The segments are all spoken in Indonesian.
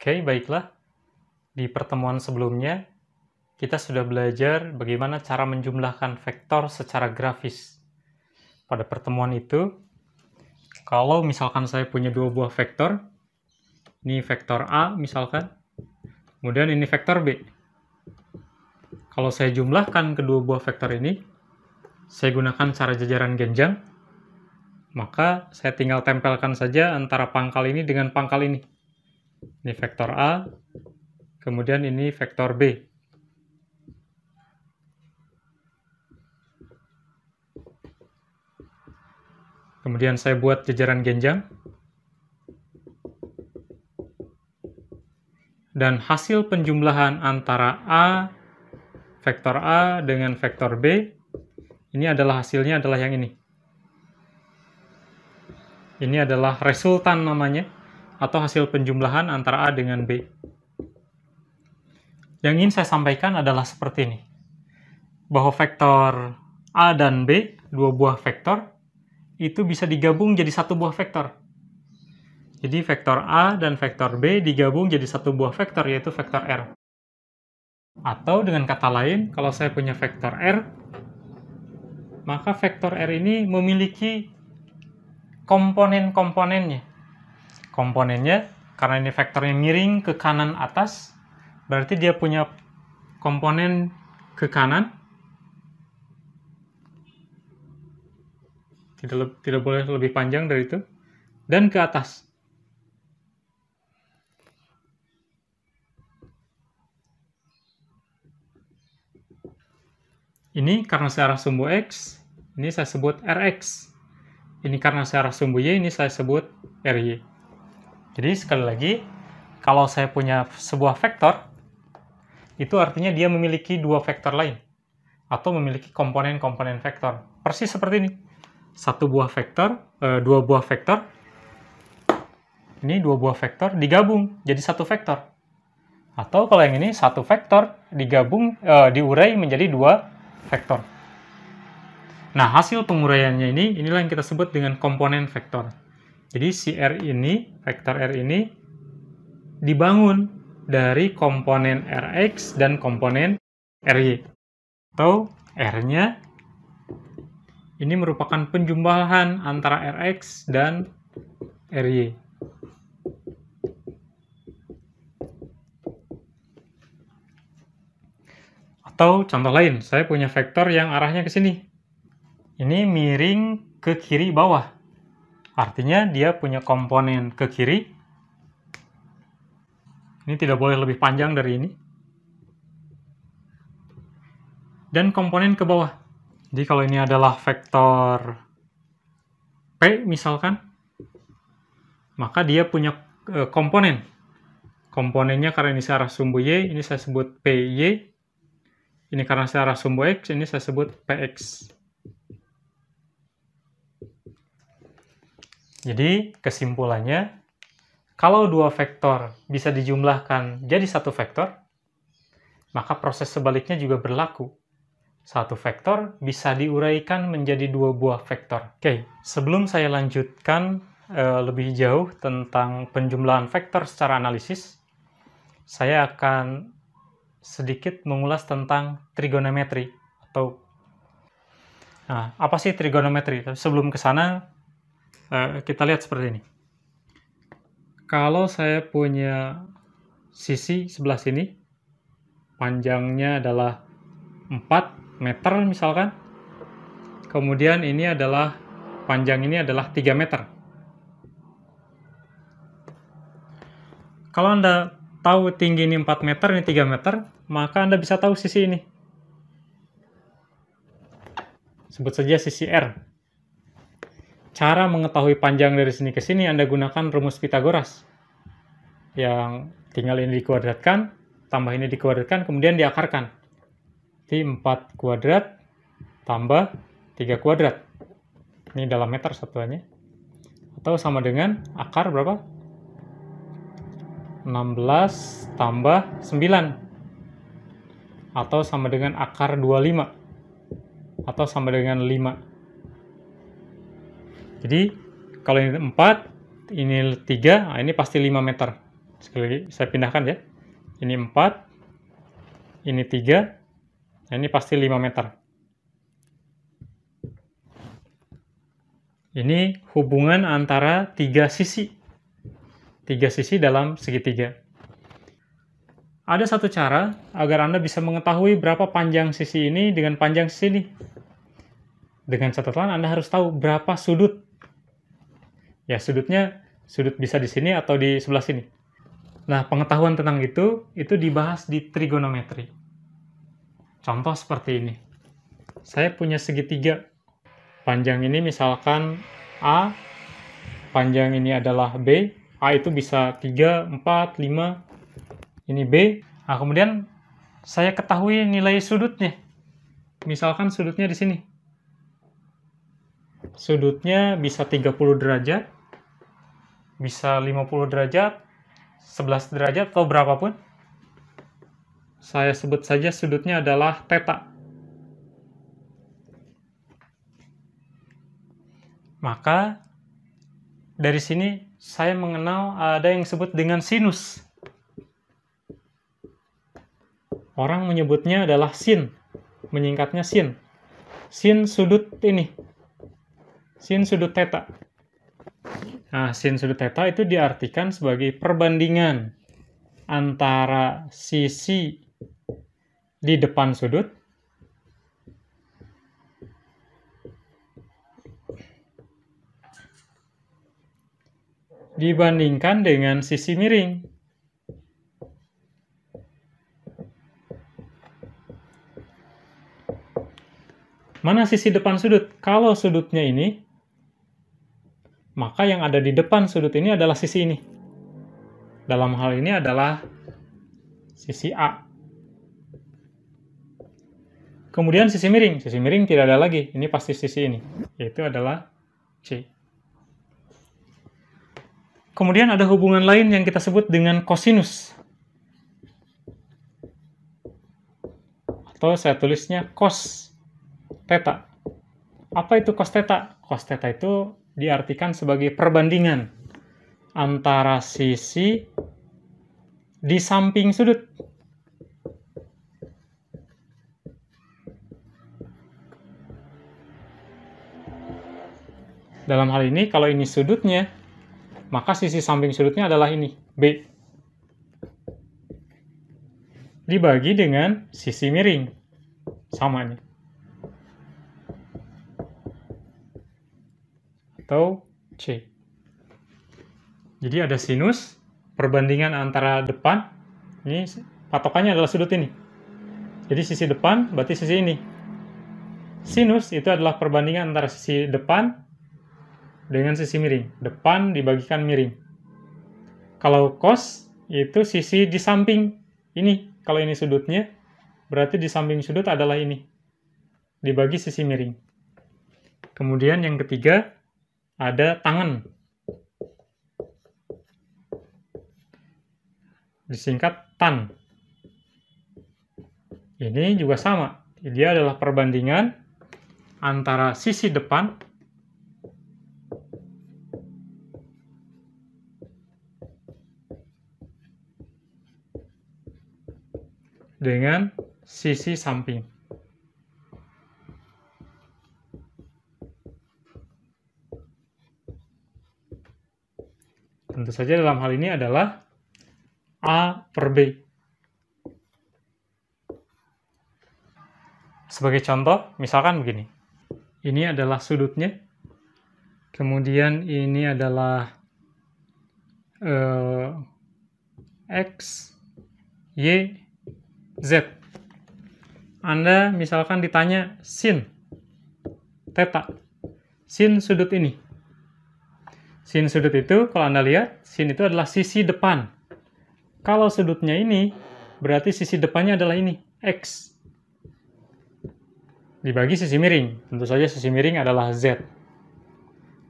Oke, baiklah. Di pertemuan sebelumnya, kita sudah belajar bagaimana cara menjumlahkan vektor secara grafis. Pada pertemuan itu, kalau misalkan saya punya dua buah vektor, ini vektor A misalkan, kemudian ini vektor B. Kalau saya jumlahkan kedua buah vektor ini, saya gunakan cara jajaran genjang, maka saya tinggal tempelkan saja antara pangkal ini dengan pangkal ini. Ini vektor A, kemudian ini vektor B. Kemudian saya buat jajaran genjang. Dan hasil penjumlahan antara vektor A dengan vektor B, ini adalah hasilnya adalah yang ini. Ini adalah resultan namanya, atau hasil penjumlahan antara A dengan B. Yang ingin saya sampaikan adalah seperti ini. Bahwa vektor A dan B, dua buah vektor, itu bisa digabung jadi satu buah vektor. Jadi vektor A dan vektor B digabung jadi satu buah vektor, yaitu vektor R. Atau dengan kata lain, kalau saya punya vektor R, maka vektor R ini memiliki komponen-komponennya. Komponennya, karena ini vektornya miring ke kanan atas, berarti dia punya komponen ke kanan. Tidak boleh lebih panjang dari itu. Dan ke atas. Ini karena searah sumbu X, ini saya sebut Rx. Ini karena searah sumbu Y, ini saya sebut Ry. Jadi sekali lagi, kalau saya punya sebuah vektor, itu artinya dia memiliki dua vektor lain. Atau memiliki komponen-komponen vektor. Persis seperti ini. Dua buah vektor. Ini dua buah vektor digabung jadi satu vektor. Atau kalau yang ini satu vektor digabung, diurai menjadi dua vektor. Nah, hasil penguraiannya inilah yang kita sebut dengan komponen vektor. Jadi si R ini, vektor R ini dibangun dari komponen Rx dan komponen Ry. Atau R-nya ini merupakan penjumlahan antara Rx dan Ry. Atau contoh lain, saya punya vektor yang arahnya ke sini. Ini miring ke kiri bawah. Artinya dia punya komponen ke kiri. Ini tidak boleh lebih panjang dari ini. Dan komponen ke bawah. Jadi kalau ini adalah vektor P misalkan, maka dia punya komponen. Komponennya karena ini searah sumbu Y, ini saya sebut PY. Ini karena searah sumbu X, ini saya sebut PX. Jadi kesimpulannya, kalau dua vektor bisa dijumlahkan jadi satu vektor, maka proses sebaliknya juga berlaku. Satu vektor bisa diuraikan menjadi dua buah vektor. Oke, sebelum saya lanjutkan lebih jauh tentang penjumlahan vektor secara analisis, saya akan sedikit mengulas tentang trigonometri. Apa sih trigonometri? Tapi sebelum ke sana, kita lihat seperti ini. Kalau saya punya sisi sebelah sini, panjangnya adalah 4 meter misalkan. Kemudian ini adalah, panjang ini adalah 3 meter. Kalau Anda tahu tinggi ini 4 meter, ini 3 meter, maka Anda bisa tahu sisi ini. Sebut saja sisi R. Cara mengetahui panjang dari sini ke sini, Anda gunakan rumus Pitagoras. Yang tinggal ini dikuadratkan, tambah ini dikuadratkan, kemudian diakarkan. Jadi 4 kuadrat tambah 3 kuadrat. Ini dalam meter satuannya. Atau sama dengan akar berapa? 16 tambah 9. Atau sama dengan akar 25. Atau sama dengan 5. Jadi, kalau ini 4, ini 3, nah ini pasti 5 meter. Sekali lagi, saya pindahkan ya. Ini 4, ini 3, nah ini pasti 5 meter. Ini hubungan antara 3 sisi. 3 sisi dalam segitiga. Ada satu cara agar Anda bisa mengetahui berapa panjang sisi ini dengan panjang sisi ini. Dengan catatan Anda harus tahu berapa sudut. Ya, sudutnya, sudut bisa di sini atau di sebelah sini. Nah, pengetahuan tentang itu dibahas di trigonometri. Contoh seperti ini. Saya punya segitiga. Panjang ini misalkan A, panjang ini adalah B. A itu bisa 3, 4, 5. Ini B. Nah, kemudian saya ketahui nilai sudutnya. Misalkan sudutnya di sini. Sudutnya bisa 30 derajat, bisa 50 derajat, 11 derajat, atau berapapun. Saya sebut saja sudutnya adalah theta. Maka, dari sini saya mengenal ada yang disebut dengan sinus. Orang menyebutnya adalah sin, menyingkatnya sin. Sin sudut ini. Sin sudut theta. Nah, sin sudut theta itu diartikan sebagai perbandingan antara sisi di depan sudut dibandingkan dengan sisi miring. Mana sisi depan sudut? Kalau sudutnya ini, maka yang ada di depan sudut ini adalah sisi ini. Dalam hal ini adalah sisi A. Kemudian sisi miring. Sisi miring tidak ada lagi. Ini pasti sisi ini. Yaitu adalah C. Kemudian ada hubungan lain yang kita sebut dengan kosinus. Atau saya tulisnya cos theta. Apa itu cos theta? Cos theta itu diartikan sebagai perbandingan antara sisi di samping sudut. Dalam hal ini, kalau ini sudutnya, maka sisi samping sudutnya adalah ini, B. Dibagi dengan sisi miring. Sama nih. Atau C. Jadi ada sinus, perbandingan antara depan, ini patokannya adalah sudut ini. Jadi sisi depan berarti sisi ini. Sinus itu adalah perbandingan antara sisi depan dengan sisi miring. Depan dibagikan miring. Kalau cos itu sisi di samping ini. Kalau ini sudutnya, berarti di samping sudut adalah ini. Dibagi sisi miring. Kemudian yang ketiga, ada tangen. Disingkat tan. Ini juga sama. Dia adalah perbandingan antara sisi depan dengan sisi samping. Tentu saja dalam hal ini adalah A per B. Sebagai contoh, misalkan begini. Ini adalah sudutnya. Kemudian ini adalah X, Y, Z. Anda misalkan ditanya sin theta. Sin sudut ini. Sin sudut itu, kalau Anda lihat, sin itu adalah sisi depan. Kalau sudutnya ini, berarti sisi depannya adalah ini, X. Dibagi sisi miring. Tentu saja sisi miring adalah Z.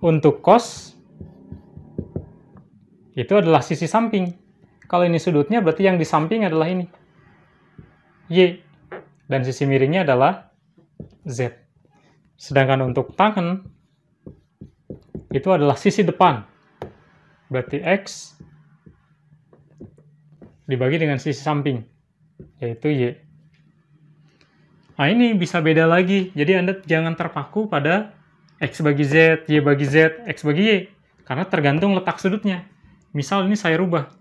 Untuk cos, itu adalah sisi samping. Kalau ini sudutnya, berarti yang di samping adalah ini, Y. Dan sisi miringnya adalah Z. Sedangkan untuk tangen, itu adalah sisi depan. Berarti X dibagi dengan sisi samping, yaitu Y. Nah, ini bisa beda lagi. Jadi Anda jangan terpaku pada X bagi Z, Y bagi Z, X bagi Y. Karena tergantung letak sudutnya. Misal ini saya rubah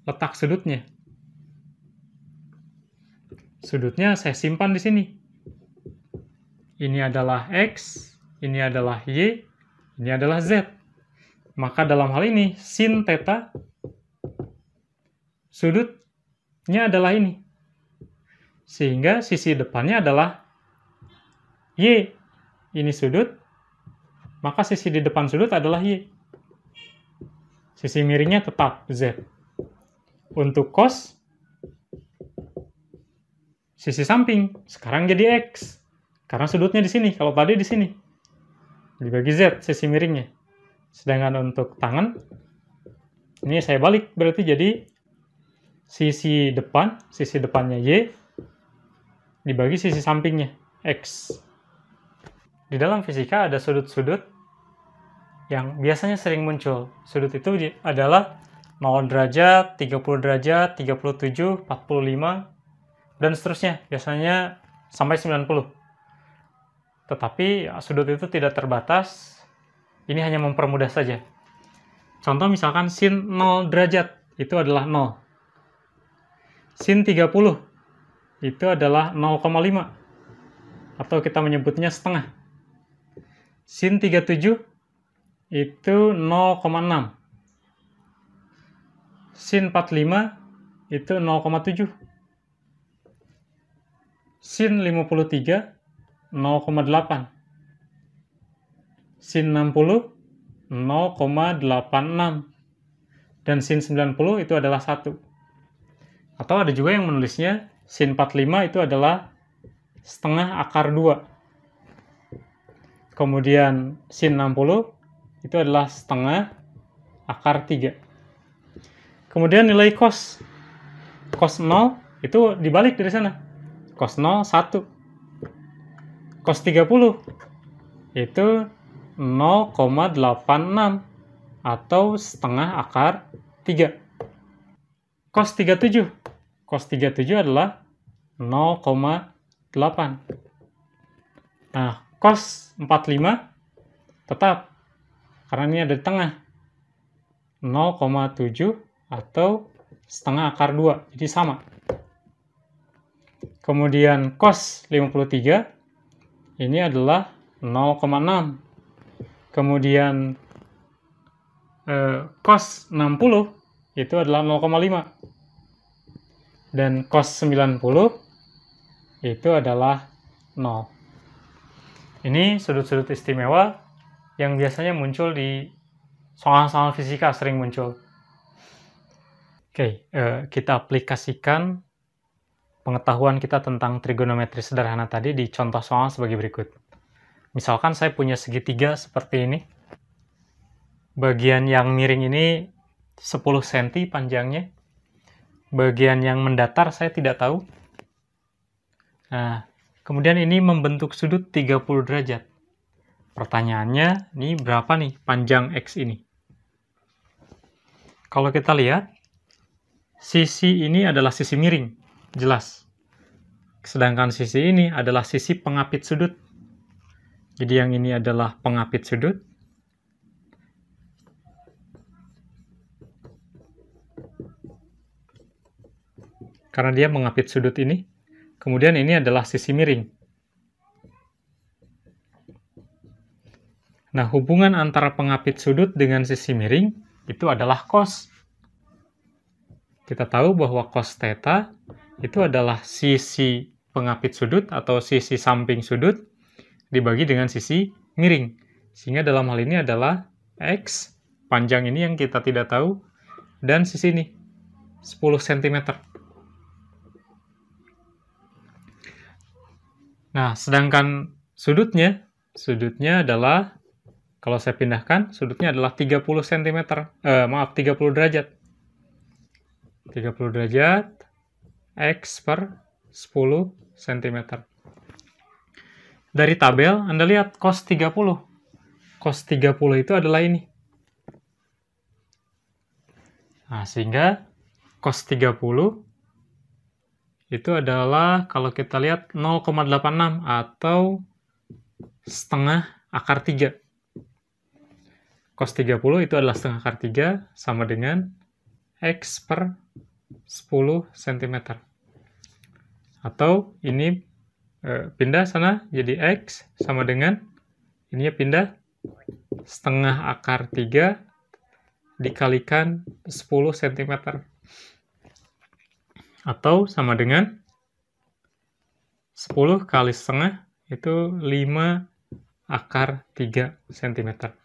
letak sudutnya. Sudutnya saya simpan di sini. Ini adalah X, ini adalah Y, ini adalah Z. Maka dalam hal ini, sin theta, sudutnya adalah ini. Sehingga sisi depannya adalah Y. Ini sudut, maka sisi di depan sudut adalah Y. Sisi miringnya tetap Z. Untuk cos, sisi samping, sekarang jadi X. Karena sudutnya di sini, kalau tadi di sini. Dibagi Z, sisi miringnya. Sedangkan untuk tangan, ini saya balik, berarti jadi sisi depan, sisi depannya Y, dibagi sisi sampingnya, X. Di dalam fisika ada sudut-sudut yang biasanya sering muncul. Sudut itu adalah 0 derajat, 30 derajat, 37, 45, dan seterusnya. Biasanya sampai 90. Tetapi sudut itu tidak terbatas. Ini hanya mempermudah saja. Contoh misalkan sin 0 derajat, itu adalah 0. Sin 30, itu adalah 0,5. Atau kita menyebutnya setengah. Sin 37, itu 0,6. Sin 45, itu 0,7. Sin 53, 0,8. Sin 60, 0,86. Dan sin 90 itu adalah 1. Atau ada juga yang menulisnya sin 45 itu adalah setengah akar 2. Kemudian sin 60 itu adalah setengah akar 3. Kemudian nilai cos. Cos 0 itu dibalik dari sana. Cos 0, 1. Cos 30 itu 0,86 atau setengah akar 3. Cos 37. Cos 37 adalah 0,8. Nah, cos 45 tetap, karena ini ada di tengah, 0,7 atau setengah akar 2, jadi sama. Kemudian cos 53, ini adalah 0,6. Kemudian cos 60, itu adalah 0,5. Dan cos 90, itu adalah 0. Ini sudut-sudut istimewa yang biasanya muncul di soal-soal fisika, sering muncul. Oke, kita aplikasikan pengetahuan kita tentang trigonometri sederhana tadi di contoh soal sebagai berikut. Misalkan saya punya segitiga seperti ini. Bagian yang miring ini 10 cm panjangnya. Bagian yang mendatar saya tidak tahu. Nah, kemudian ini membentuk sudut 30 derajat. Pertanyaannya, ini berapa nih panjang X ini? Kalau kita lihat, sisi ini adalah sisi miring, jelas. Sedangkan sisi ini adalah sisi pengapit sudut. Jadi yang ini adalah pengapit sudut. Karena dia mengapit sudut ini. Kemudian ini adalah sisi miring. Nah, hubungan antara pengapit sudut dengan sisi miring itu adalah cos. Kita tahu bahwa cos theta itu adalah sisi pengapit sudut atau sisi samping sudut dibagi dengan sisi miring. Sehingga dalam hal ini adalah X, panjang ini yang kita tidak tahu, dan sisi ini, 10 cm. Nah, sedangkan sudutnya adalah, kalau saya pindahkan, sudutnya adalah 30 cm, 30 derajat. 30 derajat, X per 10 cm. Dari tabel, Anda lihat cos 30. Cos 30 itu adalah ini. Nah, sehingga cos 30 itu adalah, kalau kita lihat, 0,86 atau setengah akar 3. Cos 30 itu adalah setengah akar 3, sama dengan X per 10 cm. Atau ini pindah sana, jadi X sama dengan, ininya pindah, setengah akar 3 dikalikan 10 cm. Atau sama dengan 10 kali setengah, itu 5 akar 3 cm.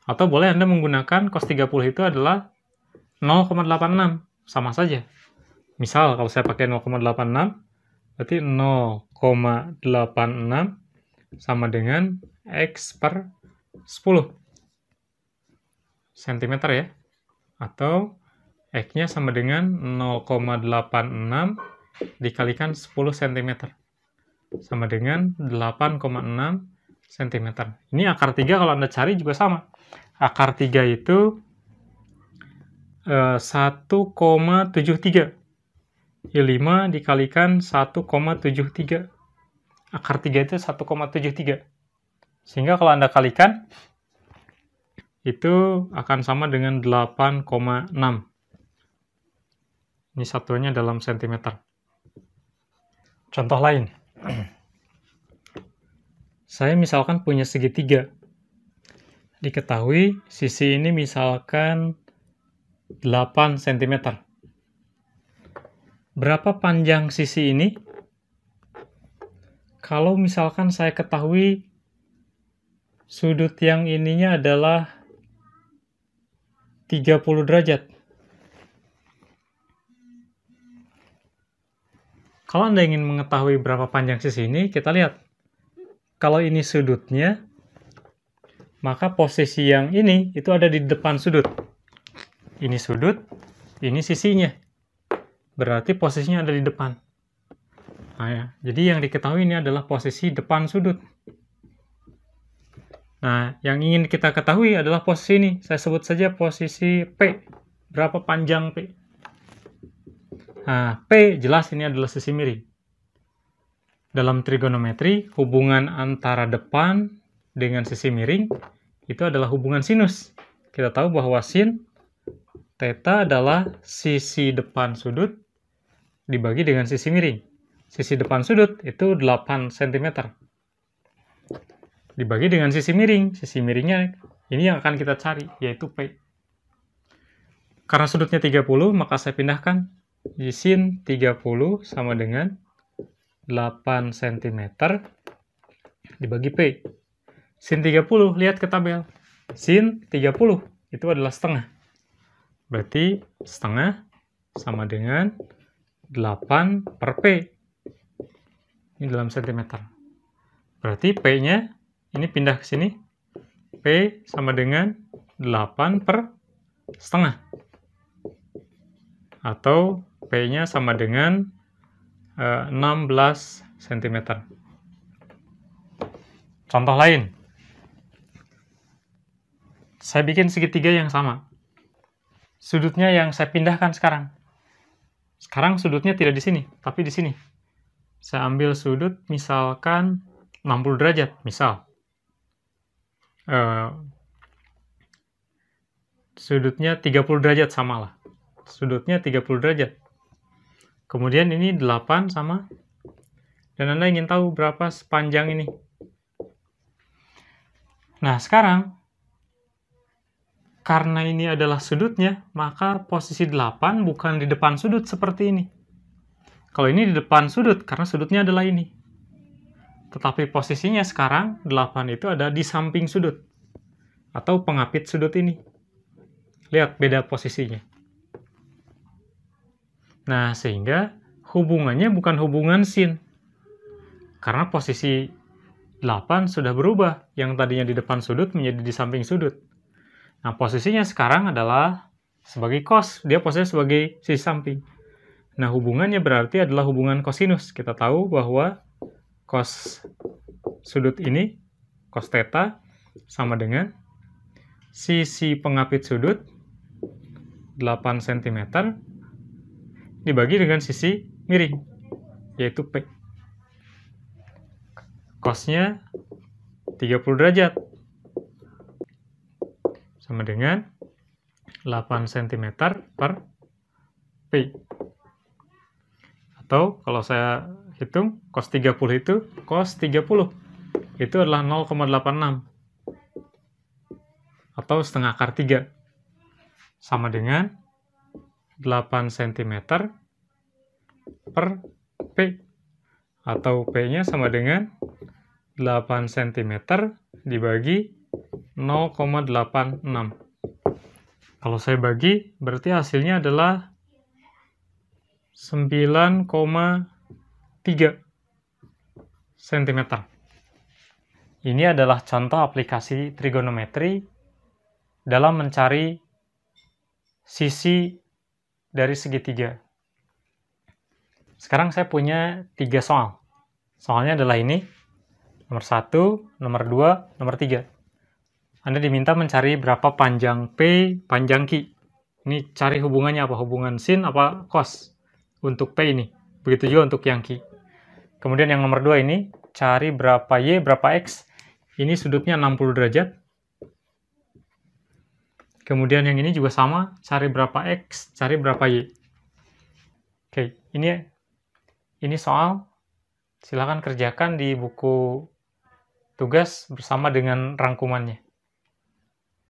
Atau boleh Anda menggunakan cos 30 itu adalah 0,86, sama saja. Misal, kalau saya pakai 0,86, berarti 0,86 sama dengan X per 10 cm ya. Atau X-nya sama dengan 0,86 dikalikan 10 cm. Sama dengan 8,6 cm. Ini akar 3 kalau Anda cari juga sama. Akar 3 itu 1,73. 5 dikalikan 1,73. Akar 3 itu 1,73. Sehingga kalau Anda kalikan, itu akan sama dengan 8,6. Ini satuannya dalam sentimeter. Contoh lain. Saya misalkan punya segitiga. Diketahui sisi ini misalkan 8 cm. Berapa panjang sisi ini? Kalau misalkan saya ketahui sudut yang ininya adalah 30 derajat. Kalau Anda ingin mengetahui berapa panjang sisi ini, kita lihat. Kalau ini sudutnya, maka posisi yang ini itu ada di depan sudut. Ini sudut, ini sisinya. Berarti posisinya ada di depan. Nah, ya. Jadi yang diketahui ini adalah posisi depan sudut. Nah, yang ingin kita ketahui adalah posisi ini. Saya sebut saja posisi P. Berapa panjang P? Nah, P jelas ini adalah sisi miring. Dalam trigonometri, hubungan antara depan dengan sisi miring itu adalah hubungan sinus. Kita tahu bahwa sin theta adalah sisi depan sudut dibagi dengan sisi miring. Sisi depan sudut itu 8 cm. Dibagi dengan sisi miring. Sisi miringnya ini yang akan kita cari, yaitu P. Karena sudutnya 30, maka saya pindahkan. Sin 30 sama dengan 8 cm dibagi P. Sin 30, lihat ke tabel. Sin 30 itu adalah setengah. Berarti setengah sama dengan 8 per P. Ini dalam sentimeter. Berarti P-nya, ini pindah ke sini. P sama dengan 8 per setengah. Atau P-nya sama dengan 16 cm. Contoh lain. Saya bikin segitiga yang sama. Sudutnya yang saya pindahkan sekarang. Sekarang sudutnya tidak di sini, tapi di sini. Saya ambil sudut misalkan 60 derajat, misal. Sudutnya 30 derajat, samalah. Sudutnya 30 derajat. Kemudian ini 8 sama. Dan Anda ingin tahu berapa sepanjang ini. Nah, sekarang karena ini adalah sudutnya, maka posisi 8 bukan di depan sudut seperti ini. Kalau ini di depan sudut, karena sudutnya adalah ini. Tetapi posisinya sekarang, 8 itu ada di samping sudut. Atau pengapit sudut ini. Lihat beda posisinya. Nah, sehingga hubungannya bukan hubungan sin. Karena posisi 8 sudah berubah. Yang tadinya di depan sudut menjadi di samping sudut. Nah, posisinya sekarang adalah sebagai cos. Dia posisinya sebagai sisi samping. Nah, hubungannya berarti adalah hubungan kosinus. Kita tahu bahwa cos sudut ini, cos theta, sama dengan sisi pengapit sudut 8 cm dibagi dengan sisi miring, yaitu P. Cosnya 30 derajat. Sama dengan 8 cm per P. Atau kalau saya hitung, cos 30 itu, cos 30 itu adalah 0,86. Atau setengah akar 3. Sama dengan 8 cm per P. Atau P-nya sama dengan 8 cm dibagi 0,86. Kalau saya bagi, berarti hasilnya adalah 9,3 cm. Ini adalah contoh aplikasi trigonometri dalam mencari sisi dari segitiga. Sekarang saya punya 3 soal. Soalnya adalah ini, nomor 1, nomor 2, nomor 3. Anda diminta mencari berapa panjang P, panjang Q. Ini cari hubungannya apa? Hubungan sin apa cos untuk P ini. Begitu juga untuk yang Q. Kemudian yang nomor 2 ini, cari berapa Y, berapa X. Ini sudutnya 60 derajat. Kemudian yang ini juga sama, cari berapa X, cari berapa Y. Oke, ini soal. Silakan kerjakan di buku tugas bersama dengan rangkumannya.